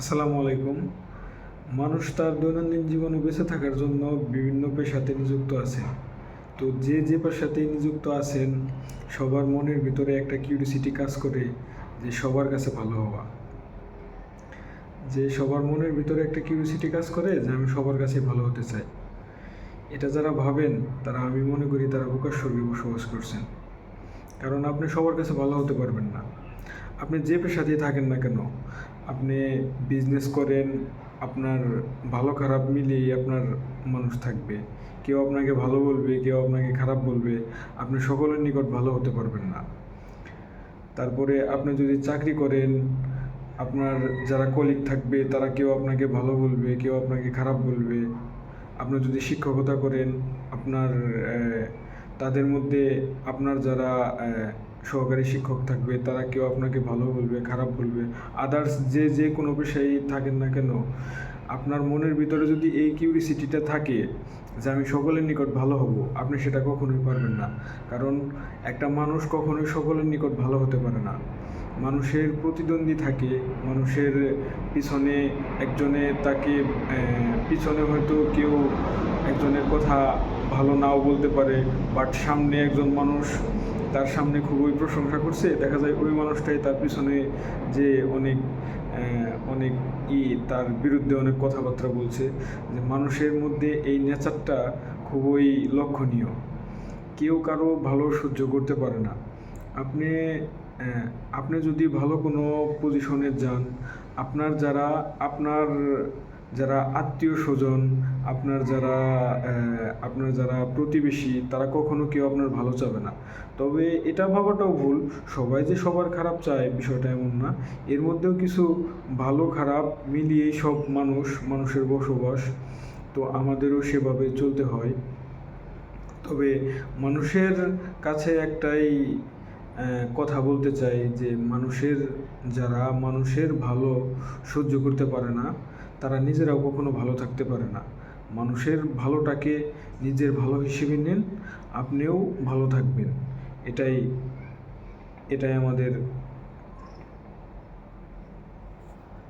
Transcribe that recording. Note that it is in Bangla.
আসসালামু আলাইকুম। মানুষ তার দৈনন্দিন জীবনে বেঁচে থাকার জন্য বিভিন্ন পেশাতে নিযুক্ত আছে। তো যে যে পেশাতেই নিযুক্ত আছেন, সবার মনের ভিতরে একটা কিউরিসিটি কাজ করে যে সবার কাছে ভালো হওয়া। সবার মনের ভিতরে একটা কিউরিসিটি কাজ করে যে আমি সবার কাছে ভালো হতে চাই। এটা যারা ভাবেন তারা, আমি মনে করি, তারা বোকার স্বর্গে বসবাস করছেন। কারণ আপনি সবার কাছে ভালো হতে পারবেন না। আপনি যে পেশাতেই থাকেন না কেন, আপনি বিজনেস করেন, আপনার ভালো খারাপ মিলিয়েই আপনার মানুষ থাকবে। কেউ আপনাকে ভালো বলবে, কেউ আপনাকে খারাপ বলবে। আপনি সকলের নিকট ভালো হতে পারবেন না। তারপরে আপনি যদি চাকরি করেন, আপনার যারা কলিগ থাকবে তারা কেউ আপনাকে ভালো বলবে, কেউ আপনাকে খারাপ বলবে। আপনি যদি শিক্ষকতা করেন, আপনার তাদের মধ্যে আপনার যারা সহকারী শিক্ষক থাকবে তারা কেউ আপনাকে ভালো বলবে, খারাপ বলবে। আদার্স যে কোনো পেশায় থাকেন না কেন, আপনার মনের ভিতরে যদি এই কিউরিসিটিটা থাকে যে আমি সকলের নিকট ভালো হব, আপনি সেটা কখনোই পারবেন না। কারণ একটা মানুষ কখনোই সকলের নিকট ভালো হতে পারে না। মানুষের প্রতিদ্বন্দ্বী থাকে, মানুষের পিছনে একজনে তাকে পিছনে হয়তো কেউ একজনের কথা ভালো নাও বলতে পারে, বাট সামনে একজন মানুষ তার সামনে খুবই প্রশংসা করছে, দেখা যায় ওই মানুষটাই তার পিছনে যে অনেক অনেক তার বিরুদ্ধে অনেক কথাবার্তা বলছে। যে মানুষের মধ্যে এই নেচারটা খুবই লক্ষণীয়। কেউ কারো ভালো সহ্য করতে পারে না। আপনি আপনি যদি ভালো কোনো পজিশনে যান, আপনার যারা আত্মীয় স্বজন, আপনার যারা প্রতিবেশী, তারা কখনো কেউ আপনার ভালো চাবে না। তবে এটা ভাবাটাও ভুল, সবাই যে সবার খারাপ চায় বিষয়টা এমন না। এর মধ্যেও কিছু ভালো খারাপ মিলিয়েই সব মানুষের বসবাস। তো আমাদেরও সেভাবে চলতে হয়। তবে মানুষের কাছে একটাই কথা বলতে চাই যে যারা মানুষের ভালো সহ্য করতে পারে না, তারা নিজেরাও কখনো ভালো থাকতে পারে না। মানুষের ভালোটাকে নিজের ভালো হিসেবে নিন, আপনিও ভালো থাকবেন। এটাই এটাই আমাদের